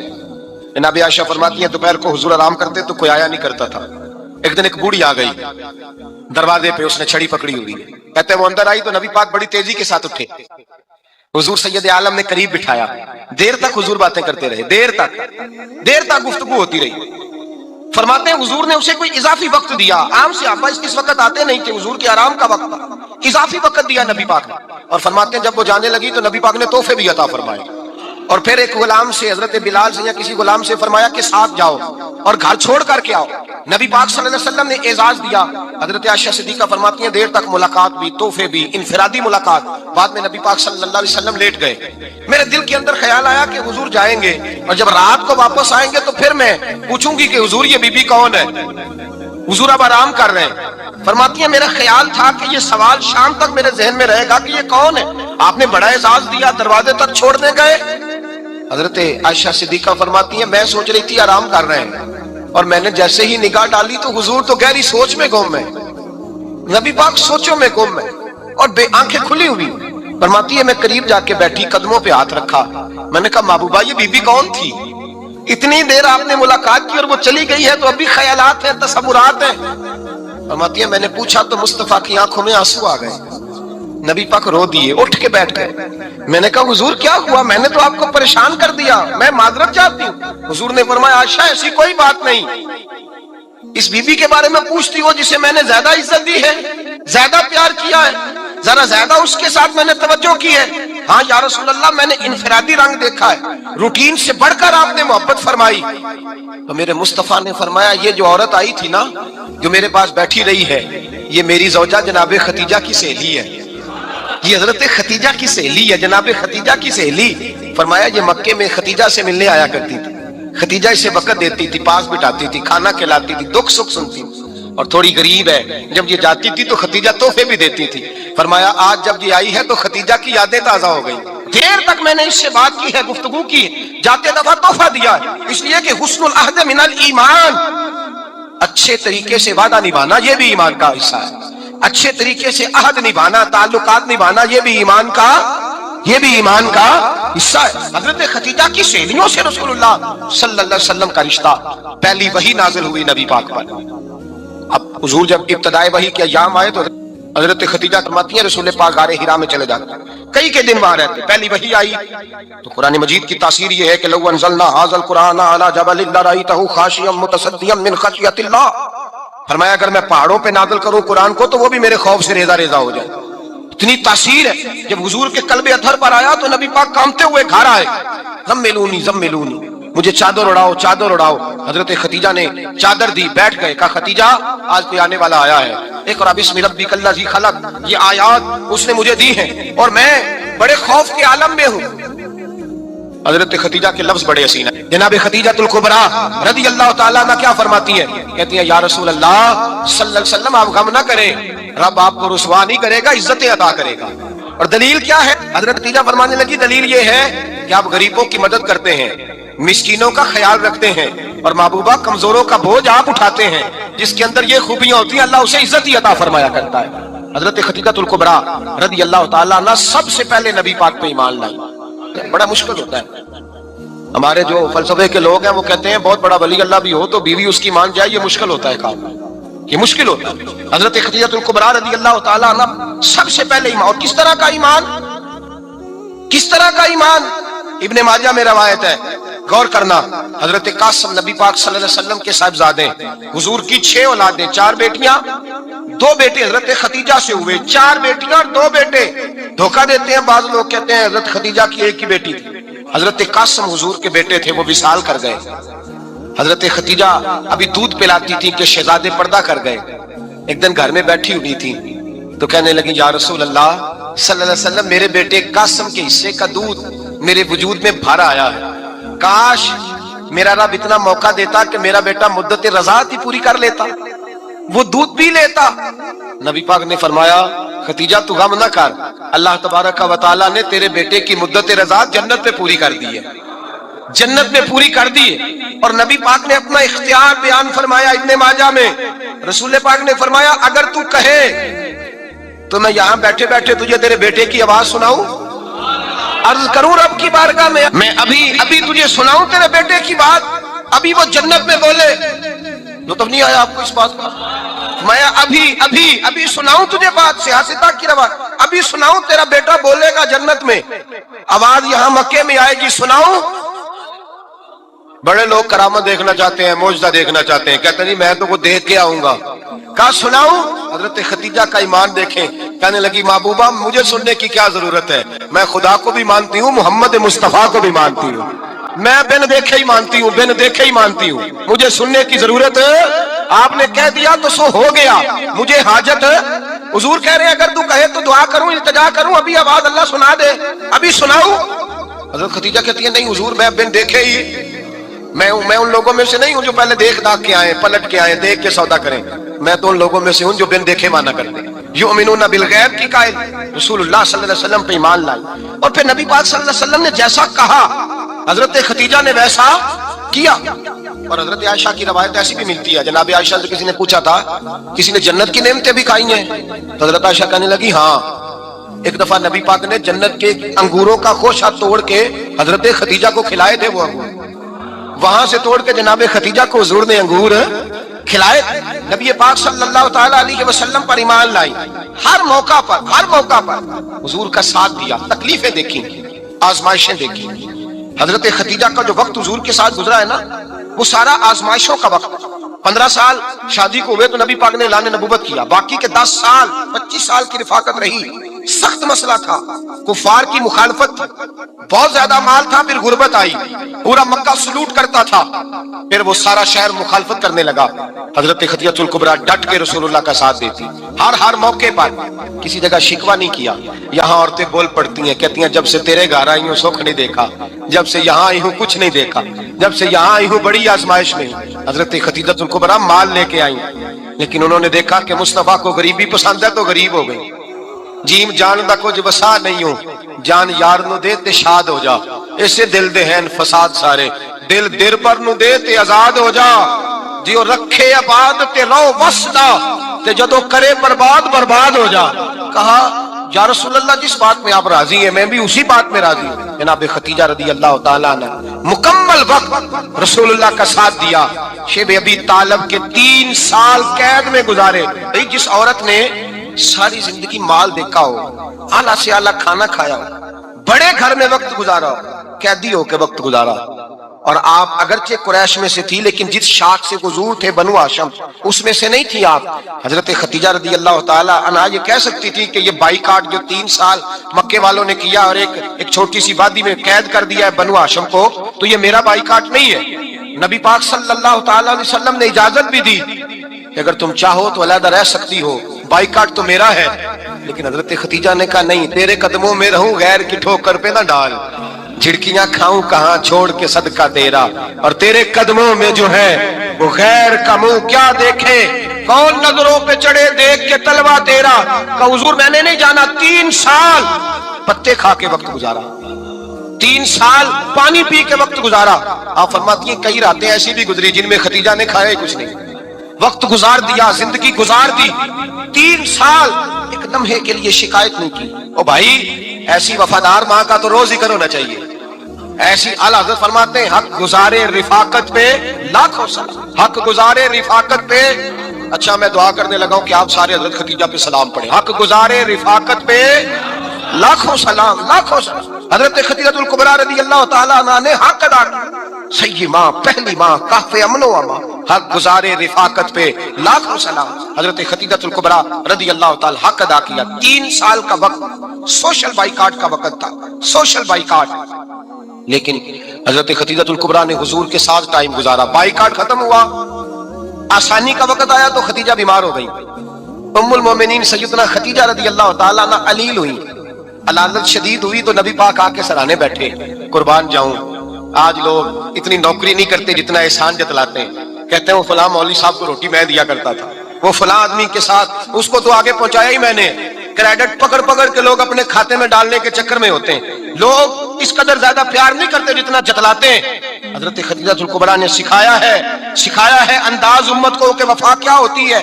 جناب عائشہ فرماتی ہیں دوپہر کو حضور آرام کرتے تو کوئی آیا نہیں کرتا تھا، ایک دن ایک بوڑھی آ گئی دروازے پہ، اس نے چھڑی پکڑی ہوئی، کہتے ہیں وہ اندر آئی تو نبی پاک بڑی تیزی کے ساتھ اٹھے، حضور سید عالم نے قریب بٹھایا، دیر تک حضور باتیں کرتے رہے، دیر تک گفتگو ہوتی رہی۔ فرماتے ہیں حضور نے اسے کوئی اضافی وقت دیا. عام صحابہ اس وقت آتے نہیں تھے, حضور کے آرام کا وقت تھا, اضافی وقت دیا نبی پاک نے. اور فرماتے ہیں جب وہ جانے لگی تو نبی پاک نے تحفے بھی عطا فرمائے. اور پھر ایک غلام سے, حضرت بلال سے یا کسی غلام سے فرمایا کہ ساتھ جاؤ اور گھر چھوڑ کر کے آؤ. نبی پاک صلی اللہ علیہ وسلم نے اعزاز دیا. حضرت عائشہ صدیقہ فرماتی ہیں دیر تک ملاقات بھی, تحفے بھی, انفرادی ملاقات. بعد میں نبی پاک صلی اللہ علیہ وسلم لیٹ گئے. میرے دل کے اندر خیال آیا کہ حضور جائیں گے اور جب رات کو واپس آئیں گے تو پھر میں پوچھوں گی کہ حضور یہ بی بی کون ہے, حضور اب آرام کر رہے ہیں. فرماتی ہیں میرا خیال تھا کہ یہ سوال شام تک میرے ذہن میں رہے گا کہ یہ کون ہے, آپ نے بڑا اعزاز دیا, دروازے تک چھوڑنے گئے. حضرت عائشہ صدیقہ فرماتی ہیں میں سوچ رہی تھی آرام کر رہے ہیں, اور میں نے جیسے ہی نگاہ ڈالی تو حضور تو گہری سوچ میں گم ہے, نبی پاک سوچوں میں گم ہے اور بے آنکھیں کھلی ہوئی. فرماتی ہے میں قریب جا کے بیٹھی, قدموں پہ ہاتھ رکھا, میں نے کہا محبوبہ یہ بی بی کون تھی؟ اتنی دیر آپ نے ملاقات کی اور وہ چلی گئی ہے تو ابھی خیالات ہیں, تصورات ہیں. فرماتی ہے میں نے پوچھا تو مصطفیٰ کی آنکھوں میں آنسو آ گئے. نبی پاک رو دیے, اٹھ کے بیٹھ گئے. میں نے کہا حضور کیا ہوا؟ میں نے تو آپ کو پریشان کر دیا, میں معذرت چاہتی ہوں. حضور نے فرمایا عائشہ ایسی کوئی بات نہیں, اس بی بی کے بارے میں پوچھتی ہو جسے میں نے زیادہ عزت دی ہے, زیادہ پیار کیا ہے, ذرا زیادہ اس کے ساتھ میں نے توجہ کی ہے. ہاں یا رسول اللہ میں نے انفرادی رنگ دیکھا ہے, روٹین سے بڑھ کر آپ نے محبت فرمائی. تو میرے مصطفیٰ نے فرمایا یہ جو عورت آئی تھی نا, جو میرے پاس بیٹھی رہی ہے, یہ میری زوجہ جناب خدیجہ کی سہیلی ہے. یہ حضرت خدیجہ کی سہیلی ہے, جناب خدیجہ کی سہیلی. فرمایا یہ مکے میں خدیجہ سے ملنے آیا کرتی تھی, خدیجہ اسے وقت دیتی تھی, پاس بٹھاتی تھی, کھانا کھلاتی تھی, دکھ سکھ سنتی تھی, اور تھوڑی غریب ہے, جب یہ جاتی تھی تو خدیجہ تحفے بھی دیتی تھی. فرمایا آج جب یہ آئی ہے تو خدیجہ کی یادیں تازہ ہو گئی. دیر تک میں نے اس سے بات کی ہے, گفتگو کی, جاتے دفعہ تحفہ دیا ہے, اس لیے کہ حسن العہد من الایمان, اچھے طریقے سے وعدہ نبھانا یہ بھی ایمان کا حصہ ہے. اچھے طریقے سے عہد نبھانا, تعلقات نبھانا یہ بھی ایمان کا حصہ ہے. حضرت خدیجہ کی سہیلیوں سے رسول اللہ صلی اللہ علیہ وسلم کا رشتہ. پہلی وحی نازل ہوئی نبی پاک پر. اب حضور جب ابتدائی وحی کے ایام آئے تو حضرت خدیجہ فرماتی ہیں رسول پاک غار حرا میں چلے جاتے, کئی کے دن وہاں رہتے. پہلی وحی آئی تو قرآن مجید کی تاثیر یہ ہے کہ لو انزلنا ھذا القرآن علی جبل لرأیتہ خاشعا متصدعا من خشیۃ اللہ. فرمایا اگر میں پہاڑوں پہ نازل کروں قرآن کو تو وہ بھی میرے خوف سے ریزہ ریزہ ہو جائے. اتنی تاثیر ہے. جب حضور کے قلب اطہر پر آیا تو نبی پاک کانپتے ہوئے گھر آئے, زملونی زملونی, مجھے چادر اڑاؤ چادر اڑاؤ. حضرت خدیجہ نے چادر دی, بیٹھ گئے. کہا خدیجہ آج کوئی آنے والا آیا ہے, اقرأ بسم ربک الذی خلق, یہ آیات اس نے مجھے دی ہیں اور میں بڑے خوف کے عالم میں ہوں. حضرت خدیجہ کے لفظ بڑے حسین ہیں. جناب خدیجہ الکبریٰ رضی اللہ تعالیٰ عنہ کیا فرماتی ہیں؟ کہتی ہیں یا رسول اللہ صلی اللہ علیہ وسلم آپ غم نہ کریں, رب آپ کو رسوا نہیں کرے گا, عزتیں عطا کرے گا. اور دلیل کیا ہے؟ حضرت خدیجہ فرمانے لگی دلیل یہ ہے کہ آپ غریبوں کی مدد کرتے ہیں, مسکینوں کا خیال رکھتے ہیں, اور محبوبہ کمزوروں کا بوجھ آپ اٹھاتے ہیں. جس کے اندر یہ خوبیاں ہوتی ہیں اللہ اسے عزت ہی عطا فرمایا کرتا ہے. حضرت خدیجہ الکبریٰ رضی اللہ تعالیٰ عنہ سب سے پہلے نبی پاک پہ ایمان لائی. بڑا مشکل ہوتا ہے. ہمارے جو فلسفے کے لوگ ہیں وہ کہتے ہیں بہت بڑا ولی اللہ بھی ہو تو بیوی اس کی مان جائے, یہ مشکل ہوتا ہے کام, یہ مشکل ہوتا ہے. حضرت خدیجہ الکبریٰ رضی اللہ تعالیٰ عنہ سب سے پہلے ایمان. اور کس طرح کا ایمان؟ کس طرح کا ایمان؟ ابن ماجہ میں روایت ہے, غور کرنا. حضرت قاسم نبی پاک صلی اللہ علیہ وسلم کے صاحبزادے, حضور کی 6 اولادیں, 4 بیٹیاں 2 بیٹے. حضرت خدیجہ سے ہوئے 4 بیٹیاں اور 2 بیٹے. دھوکہ دیتے ہیں بعض لوگ, کہتے ہیں حضرت خدیجہ کی ایک ہی بیٹی تھی. حضرت قاسم حضور کے بیٹے تھے, وہ وصال کر گئے. حضرت خدیجہ ابھی دودھ پلاتی تھی کہ شہزادے پردہ کر گئے. ایک دن گھر میں بیٹھی ہوئی تھی تو کہنے لگی یا رسول اللہ صلی اللہ علیہ وسلم میرے بیٹے قاسم کے حصے کا دودھ میرے وجود میں بھر آیا ہے, کاش میرا رب اتنا موقع دیتا کہ میرا بیٹا مدت رضاعت ہی پوری کر لیتا, وہ دودھ پی لیتا. نبی پاک نے فرمایا خدیجہ تو غم نہ کر, اللہ تبارک و تعالیٰ نے تیرے بیٹے کی مدت رضاعت جنت میں پوری کر دی ہے, جنت میں پوری کر دی ہے. اور نبی پاک نے اپنا اختیار بیان فرمایا ابن ماجہ میں. رسول پاک نے فرمایا اگر تو کہے تو میں یہاں بیٹھے بیٹھے تجھے تیرے بیٹے کی آواز سناؤں, عرض کروں رب کی بارگاہ میں ابھی تجھے سناؤں تیرے بیٹے کی بات, ابھی وہ جنت میں بولے. لطف نہیں آیا آپ کو اس بات کا؟ میں ابھی سناؤں تجھے بات, سیاستہ کی روایت, ابھی سناؤں تیرا بیٹا بولے گا جنت میں, آواز یہاں مکے میں آئے گی, سناؤں. بڑے لوگ کرامت دیکھنا چاہتے ہیں، معجزہ دیکھنا چاہتے ہیں، کہتے ہیں جی میں تو وہ دیکھ کے آؤں گا۔ کہا سناؤں؟ حضرت خدیجہ کا ایمان دیکھیں، کہنے لگی محبوبہ مجھے سننے کی کیا ضرورت ہے، میں خدا کو بھی مانتی ہوں، محمد مصطفیٰ کو بھی مانتی ہوں، میں بن دیکھے ہی مانتی ہوں، بن دیکھے ہی مانتی ہوں، مجھے سننے کی ضرورت ہے، آپ نے کہہ دیا تو سو ہو گیا، مجھے حاجت ہے۔ حضور کہہ رہے ہیں اگر تو کہے تو دعا کروں، التجا کروں، ابھی آواز اللہ سنا دے، ابھی سناؤں؟ حضرت خدیجہ کہتی ہے نہیں حضور میں بن دیکھے ہی، میں ان لوگوں میں سے نہیں ہوں جو پہلے دیکھ داکھ کے آئے، پلٹ کے آئے، دیکھ کے سودا کریں، میں تو ان لوگوں میں سے ہوں جو بن دیکھے مانا کرتے ہیں، یؤمنون بالغیب کی قائل، رسول اللہ صلی اللہ علیہ وسلم پہ ایمان لائی۔ اور پھر نبی پاک صلی اللہ علیہ وسلم نے جیسا کہا حضرت خدیجہ نے ویسا کیا۔ اور حضرت عائشہ کی روایت ایسی بھی ملتی ہے، جناب عائشہ سے کسی نے پوچھا تھا کسی نے جنت کی نعمتیں بھی کھائی ہیں؟ تو حضرت عائشہ کہنے لگی ہاں، ایک دفعہ نبی پاک نے جنت کے انگوروں کا خوشہ توڑ کے حضرت خدیجہ کو کھلائے تھے، وہ انگور وہاں سے توڑ کے جناب خدیجہ کو حضور نے انگور کھلائے۔ نبی پاک صلی اللہ تعالیٰ علیہ وسلم پر ایمان لائی، ہر موقع پر حضور کا ساتھ دیا، تکلیفیں دیکھی، آزمائشیں دیکھی۔ حضرت خدیجہ کا جو وقت حضور کے ساتھ گزرا ہے نا، وہ سارا آزمائشوں کا وقت۔ 15 سال شادی کو ہوئے تو نبی پاک نے اعلان نبوت کیا، باقی کے 10 سال 25 سال کی رفاقت رہی، سخت مسئلہ تھا، کفار کی مخالفت تھی، بہت زیادہ مال تھا، پھر غربت آئی، پورا مکہ سلوٹ کرتا تھا، پھر وہ سارا شہر مخالفت کرنے لگا، حضرت خدیجہ الکبریٰ ڈٹ کے رسول اللہ کا ساتھ دیتی، ہر موقع پر کسی جگہ شکوہ نہیں کیا۔ یہاں عورتیں بول پڑتی ہیں، کہتی ہیں جب سے تیرے گھر آئی ہوں سکھ نہیں دیکھا، جب سے یہاں آئی ہوں کچھ نہیں دیکھا، جب سے یہاں آئی ہوں بڑی آزمائش میں۔ حضرت خدیجہ الکبریٰ مال لے کے آئی، لیکن انہوں نے دیکھا کہ مصطفیٰ کو غریبی پسند ہے تو غریب ہو گئی۔ جیم جان دا کچھ وسا نہیں ہوں، جان یار نو دے تے شاد ہو جا، اسے دل دے ہیں فساد سارے، دل دیر پر نو دے تے آزاد ہو جا، دیو رکھے آباد تے رو وسدا تے جدو کرے برباد ہو جا۔ کہا یا رسول اللہ جس بات میں آپ راضی ہیں میں بھی اسی بات میں راضی ہوں۔ جناب خدیجہ رضی اللہ تعالیٰ نے مکمل وقت رسول اللہ کا ساتھ دیا۔ شیب ابی طالب کے 3 سال قید میں گزارے۔ جس عورت نے ساری زندگی مال دیکھا ہو، اعلیٰ سے اعلیٰ کھانا کھایا ہو، بڑے گھر میں وقت گزارا ہو، قیدی ہو کے وقت گزارا، اور آپ اگرچہ قریش میں سے تھی لیکن جس شاخ سے حضور تھے بنو ہاشم اس میں سے نہیں تھی آپ۔ حضرت خدیجہ رضی اللہ تعالی عنہا یہ کہہ سکتی تھی کہ یہ بائیکاٹ جو 3 سال مکے والوں نے کیا اور ایک چھوٹی سی وادی میں قید کر دیا ہے بنو ہاشم کو، تو یہ میرا بائیکاٹ نہیں ہے۔ نبی پاک صلی اللہ تعالی علیہ وسلم نے اجازت بھی دی کہ اگر تم چاہو تو علیحدہ رہ سکتی ہو، بائیکاٹ تو میرا ہے۔ لیکن حضرت خدیجہ نے کہا نہیں، تیرے قدموں میں رہوں، غیر کی ٹھوکر پہ نہ ڈال، جھڑکیاں کھاؤں کہاں چھوڑ کے صدقہ تیرا، اور تیرے قدموں میں جو ہے وہ غیر کا منہ کیا دیکھے، کون نظروں پہ چڑھے دیکھ کے تلوا تیرا۔ کہ حضور میں نے نہیں جانا، 3 سال پتے کھا کے وقت گزارا، 3 سال پانی پی کے وقت گزارا۔ آپ فرماتی ہیں کئی راتیں ایسی بھی گزری جن میں خدیجہ نے کھایا ہی کچھ نہیں، وقت گزار دیا، زندگی گزار دی، 3 سال ایک لمحے کے لیے شکایت نہیں کی۔ او بھائی ایسی وفادار ماں کا تو روز ذکر ہونا چاہیے۔ ایسی اعلیٰ حضرت فرماتے ہیں حق گزارے رفاقت پہ لاکھوں سلام، حق گزارے رفاقت پہ۔ اچھا میں دعا کرنے لگا ہوں کہ آپ سارے حضرت خدیجہ پہ سلام پڑھیں۔ حق گزارے رفاقت پہ لاکھوں سلام، لاکھوں سلام۔ حضرت خدیجہ الکبریٰ رضی اللہ تعالیٰ عنہا نے حق ادا کیا، صحیح ماں، پہلی ماں، کہف امن و امان، حق گزارے رفاقت پہ لاکھوں سلام۔ حضرت خدیجہ الکبریٰ رضی اللہ تعالیٰ حق ادا کیا۔ 3 سال کا وقت سوشل بائیکاٹ کا وقت تھا، سوشل بائیکاٹ، لیکن حضرت خدیجہ الکبریٰ نے حضور کے ساتھ ٹائم گزارا۔ بائیکاٹ ختم ہوا، آسانی کا وقت آیا تو خدیجہ بیمار ہو گئی۔ ام المومنین سیدنا خدیجہ رضی اللہ تعالیٰ عنہ علیل ہوئی، علالت شدید ہوئی تو نبی پاک آ کے سرانے بیٹھے، قربان جاؤں آج لوگ اتنی نوکری نہیں کرتے جتنا احسان جتلاتے ہیں، کہتے ہیں وہ فلاں مولوی صاحب کو روٹی میں دیا کرتا تھا، وہ فلاں آدمی کے ساتھ اس کو تو آگے پہنچایا ہی میں نے۔ کریڈٹ پکڑ پکڑ کے لوگ اپنے کھاتے میں ڈالنے کے چکر میں ہوتے ہیں، لوگ اس قدر زیادہ پیار نہیں کرتے جتنا جتلاتے ہیں۔ حضرت خدیجہ الکبریٰ نے سکھایا ہے انداز امت کو کہ وفا کیا ہوتی ہے۔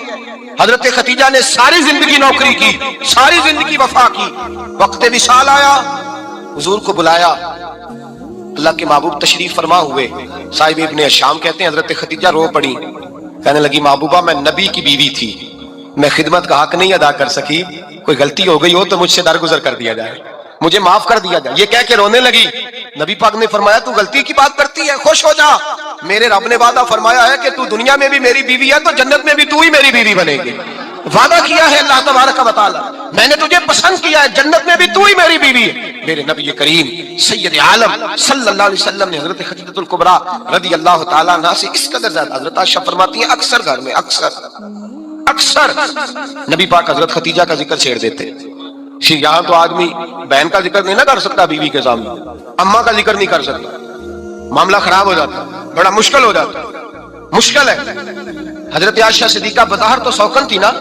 حضرت خدیجہ نے ساری زندگی نوکری کی، ساری زندگی وفا کی۔ وقت وصال آیا، حضور کو بلایا، اللہ کے محبوب تشریف فرما ہوئے۔ صاحب ابن الشام کہتے ہیں حضرت خدیجہ رو پڑی، کہنے لگی محبوبہ میں نبی کی بیوی تھی، میں خدمت کا حق نہیں ادا کر سکی، کوئی غلطی ہو گئی ہو تو مجھ سے درگزر کر دیا جائے، مجھے معاف کر دیا جائے۔ یہ کہہ کے رونے لگی۔ نبی پاک نے فرمایا تو غلطی کی بات کرتی ہے، خوش ہو جا، میرے رب نے وعدہ فرمایا ہے کہ تو دنیا میں بھی میری بیوی ہے تو جنت میں بھی تو ہی میری بیوی بنے گی. وعدہ کیا ہے اللہ تبارک و تعالی, میں نے تجھے پسند کیا ہے, جنت میں بھی تو ہی میری بیوی ہے. میرے نبی کریم سید عالم صلی اللہ علیہ وسلم نے حضرت خدیجہ الکبریٰ رضی اللہ تعالیٰ عنہا سے اس قدر زیادہ, حضرت عائشہ فرماتی ہیں اکثر گھر میں اکثر نبی پاک حضرت خدیجہ کا ذکر چھیڑ دیتے. یہاں تو آدمی بہن کا ذکر نہیں نہ کر سکتا بیوی کے سامنے, اماں کا ذکر نہیں کر سکتا, معاملہ خراب ہو جاتا, بڑا مشکل ہو جاتا, مشکل ہے. حضرت عائشہ صدیقہ بظاہر تو سوکن تھی نا,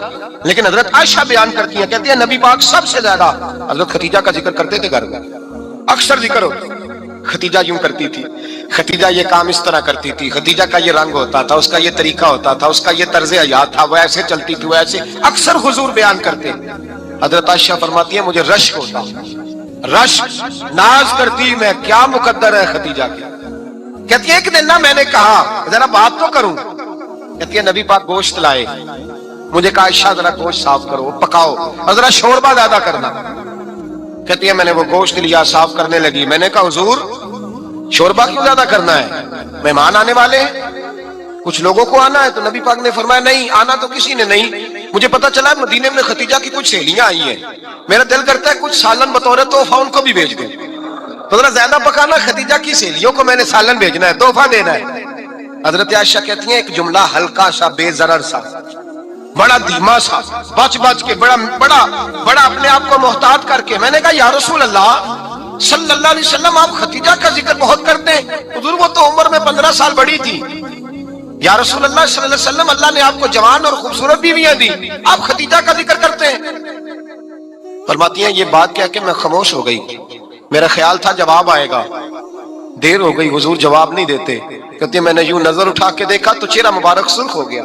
لیکن حضرت عائشہ بیان کرتی ہیں, کہتی ہیں نبی پاک سب سے زیادہ حضرت خدیجہ کا ذکر کرتے تھے گھر میں, اکثر ذکر ہوتا. خدیجہ یوں کرتی تھی, خدیجہ یہ کام اس طرح کرتی تھی, خدیجہ کا یہ رنگ ہوتا تھا, اس کا یہ طریقہ ہوتا تھا, اس کا یہ طرز حیات تھا, وہ ایسے چلتی تھی, وہ ایسے, اکثر حضور بیان کرتے. حضرت عائشہ فرماتی ہیں مجھے رشک ہوتا, رشک, ناز کرتی میں کیا مقدر ہے خدیجہ کی. کہتی ہے ایک دن نا میں نے کہا ذرا بات تو کروں, کہتی ہے نبی پاک گوشت لائے, مجھے کہا عائشہ ذرا گوشت صاف کرو, پکاؤ اور ذرا شوربہ زیادہ کرنا. کہتی ہے میں نے وہ گوشت لیا, صاف کرنے لگی, میں نے کہا حضور شوربہ کیوں زیادہ کرنا ہے, مہمان آنے والے ہیں, کچھ لوگوں کو آنا ہے. تو نبی پاک نے فرمایا نہیں آنا تو کسی نے نہیں, مجھے پتا چلا مدینے میں خدیجہ کی کچھ سہیلیاں آئی ہیں, میرا دل کرتا ہے کچھ سالن بطور تحفہ ان کو بھی بھیج دیں, تو ذرا زیادہ پکانا, خدیجہ کی سہیلیوں کو میں نے سالن بھیجنا ہے, تحفہ دینا ہے. حضرت عائشہ کہتی ہیں ایک جملہ ہلکا سا, بے ضرر سا, بڑا دھیما سا, بچ کے, بڑا اپنے آپ کو محتاط کر کے, میں نے کہا یا رسول اللہ صلی اللہ علیہ وسلم آپ خدیجہ کا ذکر بہت کرتے ہیں, حضور وہ تو عمر میں 15 سال بڑی تھی. یا رسول اللہ صلی اللہ علیہ وسلم اللہ نے آپ کو جوان اور خوبصورت بیویاں دی, آپ خدیجہ کا ذکر کرتے ہیں. فرماتی ہیں یہ بات کہہ کے میں خاموش ہو گئی, میرا خیال تھا جواب آئے گا, دیر ہو گئی, حضور جواب نہیں دیتے. کہتے ہیں میں نے یوں نظر اٹھا کے دیکھا تو چہرہ مبارک سرخ ہو گیا,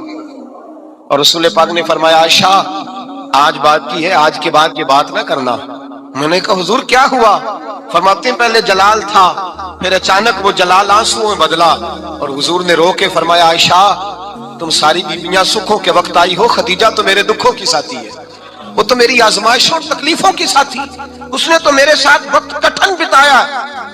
اور رسول پاک نے فرمایا عائشہ آج بات کی ہے, آج کے بعد یہ بات نہ کرنا. میں نے کہا حضور کیا ہوا؟ فرماتے ہیں پہلے جلال تھا, پھر اچانک وہ جلال آنسو میں بدلا, اور حضور نے رو کے فرمایا عائشہ تم ساری بیویاں سکھوں کے وقت آئی ہو, خدیجہ تو میرے دکھوں کی ساتھی ہے, وہ تو میری آزمائشوں اور تکلیفوں کی ساتھی, اس نے تو میرے ساتھ وقت کٹھن بتایا.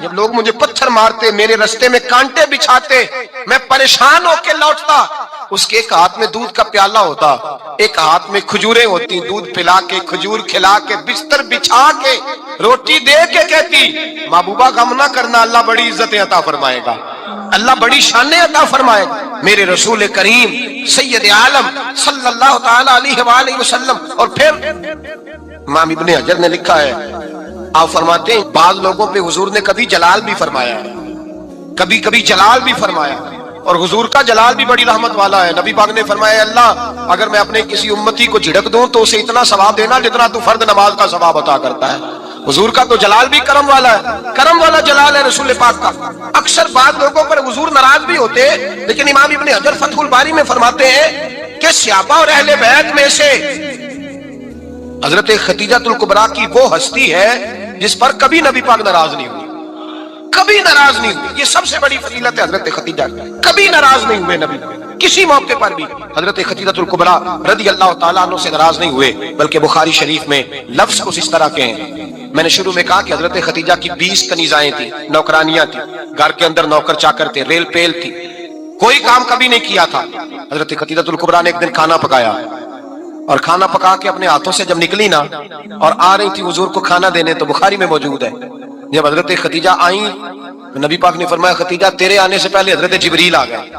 جب لوگ مجھے پتھر مارتے, میرے رستے میں کانٹے بچھاتے, میں پریشان ہو کے لوٹتا, اس کے ایک ہاتھ میں دودھ کا پیالہ ہوتا, ایک ہاتھ میں کھجوریں ہوتی, دودھ پلا کے, کھجور کھلا کے, بستر بچھا کے, روٹی دے کے کہتی محبوبہ غم نہ کرنا, اللہ بڑی عزتیں عطا فرمائے گا, اللہ بڑی شانیں عطا فرمائے گا. میرے رسول کریم سید عالم صلی اللہ تعالی علیہ وآلہ وسلم. اور پھر امام ابن حجر نے لکھا ہے, آپ فرماتے ہیں بعض لوگوں پہ حضور نے کبھی جلال بھی فرمایا ہے, کبھی جلال بھی فرمایا, اور حضور کا جلال بھی بڑی رحمت والا ہے. نبی پاک نے فرمایا اللہ اگر میں اپنے کسی امتی کو جھڑک دوں تو اسے اتنا ثواب دینا جتنا تو فرد نماز کا ثواب عطا کرتا ہے. حضور کا تو جلال بھی کرم والا ہے, کرم والا جلال ہے رسول پاک کا. اکثر بعض لوگوں پر حضور ناراض بھی ہوتے, لیکن امام ابن حجر فتح الباری میں فرماتے ہیں کہ صحابہ اور اہل بیت میں سے حضرت خدیجہ الکبریٰ کی وہ ہستی ہے جس پر کبھی نبی پاک ناراض نہیں ہوئی, کبھی ناراض نہیں ہوئی. یہ سب سے بڑی فضیلت ہے حضرت خدیجہ, کبھی ناراض نہیں ہوئے نبی, کسی موقع پر بھی حضرت خدیجہ الکبریٰ رضی اللہ تعالیٰ عنہ سے ناراض نہیں ہوئے. بلکہ بخاری شریف میں لفظ کچھ اس طرح کے ہیں. میں نے شروع میں کہا کہ حضرت خدیجہ کی 20 کنیزائیں تھیں, نوکرانیاں تھیں, گھر کے اندر نوکر چاکر تھے, ریل پیل تھی, کوئی کام کبھی نہیں کیا تھا. حضرت خدیجہ الکبریٰ نے ایک دن کھانا پکایا, اور کھانا پکا کے اپنے ہاتھوں سے جب نکلی نا اور آ رہی تھی حضور کو کھانا دینے, تو بخاری میں موجود ہے جب حضرت خدیجہ آئیں نبی پاک نے فرمایا خدیجہ تیرے آنے سے پہلے حضرت جبریل آ گئے,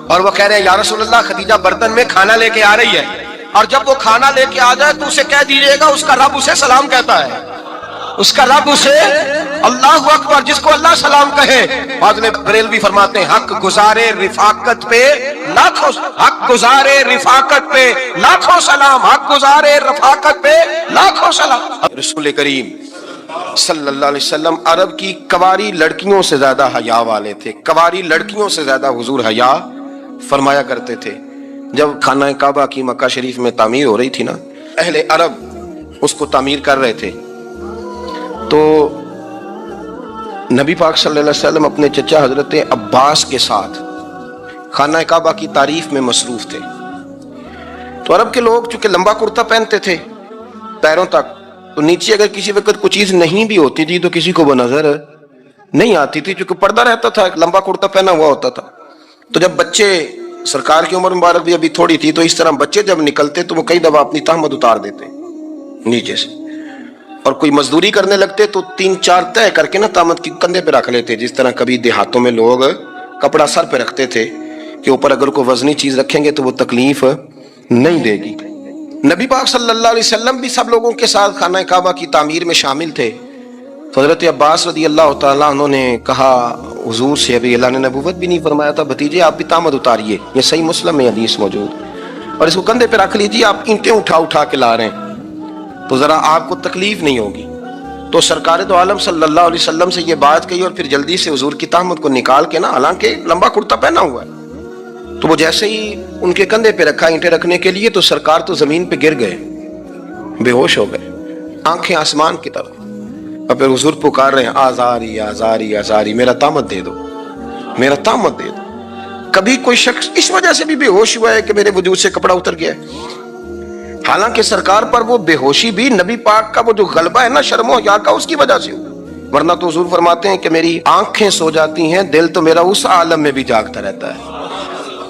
اور وہ کہہ رہے ہیں یا رسول اللہ خدیجہ برتن میں کھانا لے کے آ رہی ہے, اور جب وہ کھانا لے کے آ جائے تو اسے کہہ دیجیے گا اس کا رب اسے سلام کہتا ہے, اس کا رب اسے اللہ اکبر, جس کو اللہ سلام کہے. بعض میں بریلوی فرماتے ہیں حق گزارے رفاقت پہ لاکھوں, حق گزارے رفاقت پہ لاکھوں سلام, حق گزارے رفاقت پہ لاکھوں سلام. رسول کریم صلی اللہ علیہ وسلم عرب کی کواری لڑکیوں سے زیادہ حیا والے تھے, کواری لڑکیوں سے زیادہ حضور حیا فرمایا کرتے تھے. جب خانہ کعبہ کی مکہ شریف میں تعمیر ہو رہی تھی نا, اہل عرب اس کو تعمیر کر رہے تھے, تو نبی پاک صلی اللہ علیہ وسلم اپنے چچا حضرت عباس کے ساتھ خانہ کعبہ کی تعریف میں مصروف تھے. تو عرب کے لوگ چونکہ لمبا کرتا پہنتے تھے پیروں تک, تو نیچے اگر کسی وقت کوئی چیز نہیں بھی ہوتی تھی تو کسی کو وہ نظر نہیں آتی تھی, چونکہ پردہ رہتا تھا, لمبا کرتا پہنا ہوا ہوتا تھا. تو جب بچے، سرکار کی عمر مبارک بھی ابھی تھوڑی تھی، تو اس طرح بچے جب نکلتے تو وہ کئی دفعہ اپنی تہمت اتار دیتے نیچے سے، اور کوئی مزدوری کرنے لگتے تو 3-4 طے کر کے نا تہمت کی کندھے پہ رکھ لیتے، جس طرح کبھی دیہاتوں میں لوگ کپڑا سر پہ رکھتے تھے کہ اوپر اگر کوئی وزنی چیز رکھیں گے تو وہ تکلیف نہیں دے گی۔ نبی پاک صلی اللہ علیہ وسلم بھی سب لوگوں کے ساتھ خانہ کعبہ کی تعمیر میں شامل تھے۔ تو حضرت عباس رضی اللہ تعالیٰ عنہ نے کہا حضور سے، ابھی اللہ نے نبوت بھی نہیں فرمایا تھا، بھتیجے آپ بھی تہمت اتاریے، یہ صحیح مسلم میں حدیث موجود، اور اس کو کندھے پہ رکھ لیجیے، آپ اینٹیں اٹھا اٹھا کے لا رہے ہیں تو ذرا آپ کو تکلیف نہیں ہوگی۔ تو سرکار دو عالم صلی اللہ علیہ وسلم سے یہ بات کہی، اور پھر جلدی سے حضور کی تہمت کو نکال کے نا، حالانکہ لمبا کرتا پہنا ہوا ہے، تو وہ جیسے ہی ان کے کندھے پہ رکھا اینٹیں رکھنے کے لیے، تو سرکار تو زمین پہ گر گئے، بے ہوش ہو گئے، آنکھیں آسمان کی طرف، اور پھر حضور پکار رہے ہیں آزاری آزاری آزاری، میرا تہمت دے دو، میرا تہمت دے دو۔ کبھی کوئی شخص اس وجہ سے بھی بے ہوش ہوا ہے کہ میرے وجود سے کپڑا اتر گیا ہے؟ حالانکہ سرکار پر وہ بے ہوشی بھی نبی پاک کا وہ جو غلبہ ہے نا شرم و حیا کا، اس کی وجہ سے ہوا، ورنہ تو حضور فرماتے ہیں کہ میری آنکھیں سو جاتی ہیں، دل تو میرا اس عالم میں بھی جاگتا رہتا ہے۔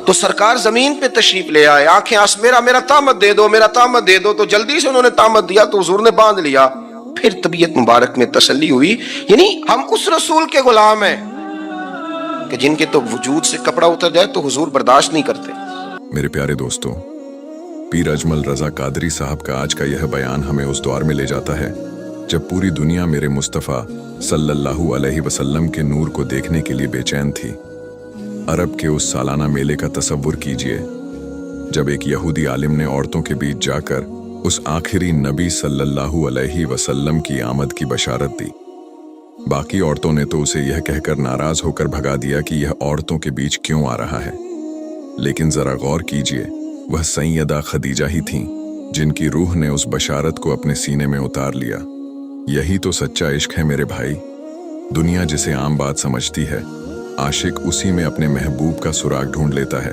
تو سرکار زمین پہ تشریف لے آئے، آنکھیں میرا تہمت دے دو، میرا تہمت دے دو، تو جلدی سے انہوں نے تہمت دیا تو حضور نے باندھ لیا، پھر طبیعت مبارک میں تسلی ہوئی۔ یعنی ہم اس رسول کے غلام ہیں کہ جن کے تو وجود سے کپڑا اتر جائے تو حضور برداشت نہیں کرتے۔ میرے پیارے دوستوں، پیر اجمل رضا قادری صاحب کا آج کا یہ بیان ہمیں اس دور میں لے جاتا ہے جب پوری دنیا میرے مصطفیٰ صلی اللہ علیہ وسلم کے نور کو دیکھنے کے لیے بے چین تھی۔ عرب کے اس سالانہ میلے کا تصور کیجئے جب ایک یہودی عالم نے عورتوں کے بیچ جا کر اس آخری نبی صلی اللہ علیہ وسلم کی آمد کی بشارت دی۔ باقی عورتوں نے تو اسے یہ کہہ کر ناراض ہو کر بھگا دیا کہ یہ عورتوں کے بیچ کیوں آ رہا ہے، لیکن ذرا غور کیجئے، وہ سیدہ خدیجہ ہی تھیں جن کی روح نے اس بشارت کو اپنے سینے میں اتار لیا۔ یہی تو سچا عشق ہے میرے بھائی۔ دنیا جسے عام بات سمجھتی ہے، عاشق اسی میں اپنے محبوب کا سراغ ڈھونڈ لیتا ہے۔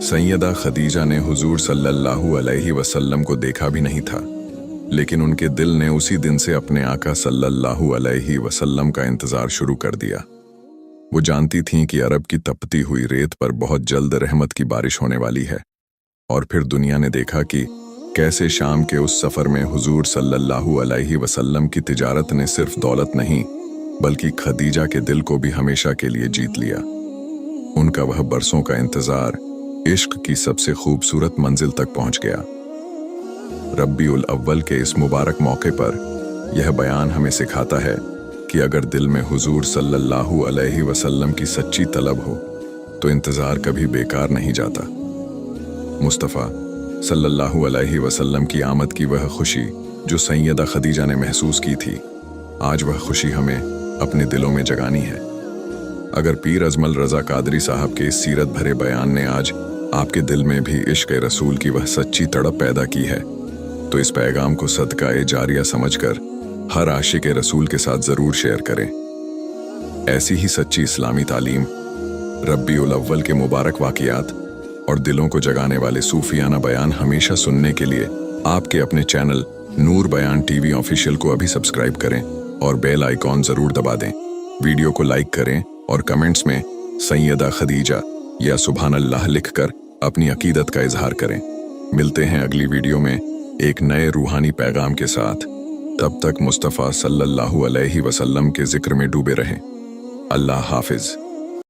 سیدہ خدیجہ نے حضور صلی اللہ علیہ وسلم کو دیکھا بھی نہیں تھا، لیکن ان کے دل نے اسی دن سے اپنے آقا صلی اللہ علیہ وسلم کا انتظار شروع کر دیا۔ وہ جانتی تھیں کہ عرب کی تپتی ہوئی ریت پر بہت جلد رحمت کی بارش ہونے والی ہے، اور پھر دنیا نے دیکھا کہ کیسے شام کے اس سفر میں حضور صلی اللہ علیہ وسلم کی تجارت نے صرف دولت نہیں بلکہ خدیجہ کے دل کو بھی ہمیشہ کے لیے جیت لیا۔ ان کا وہ برسوں کا انتظار عشق کی سب سے خوبصورت منزل تک پہنچ گیا۔ ربیع الاول کے اس مبارک موقع پر یہ بیان ہمیں سکھاتا ہے کہ اگر دل میں حضور صلی اللہ علیہ وسلم کی سچی طلب ہو تو انتظار کبھی بیکار نہیں جاتا۔ مصطفیٰ صلی اللہ علیہ وسلم کی آمد کی وہ خوشی جو سیدہ خدیجہ نے محسوس کی تھی، آج وہ خوشی ہمیں اپنے دلوں میں جگانی ہے۔ اگر پیر اجمل رضا قادری صاحب کے اس سیرت بھرے بیان نے آج آپ کے دل میں بھی عشق رسول کی وہ سچی تڑپ پیدا کی ہے تو اس پیغام کو صدقہ جاریہ سمجھ کر ہر عاشق رسول کے ساتھ ضرور شیئر کریں۔ ایسی ہی سچی اسلامی تعلیم، ربیع الاول کے مبارک واقعات اور دلوں کو جگانے والے صوفیانہ بیان ہمیشہ سننے کے لیے آپ کے اپنے چینل نور بیان ٹی وی آفیشیل کو ابھی سبسکرائب کریں اور بیل آئیکن ضرور دبا دیں۔ ویڈیو کو لائک کریں اور کمنٹس میں سیدہ خدیجہ یا سبحان اللہ لکھ کر اپنی عقیدت کا اظہار کریں۔ ملتے ہیں اگلی ویڈیو میں ایک نئے روحانی پیغام کے ساتھ۔ تب تک مصطفیٰ صلی اللہ علیہ وسلم کے ذکر میں ڈوبے رہیں۔ اللہ حافظ۔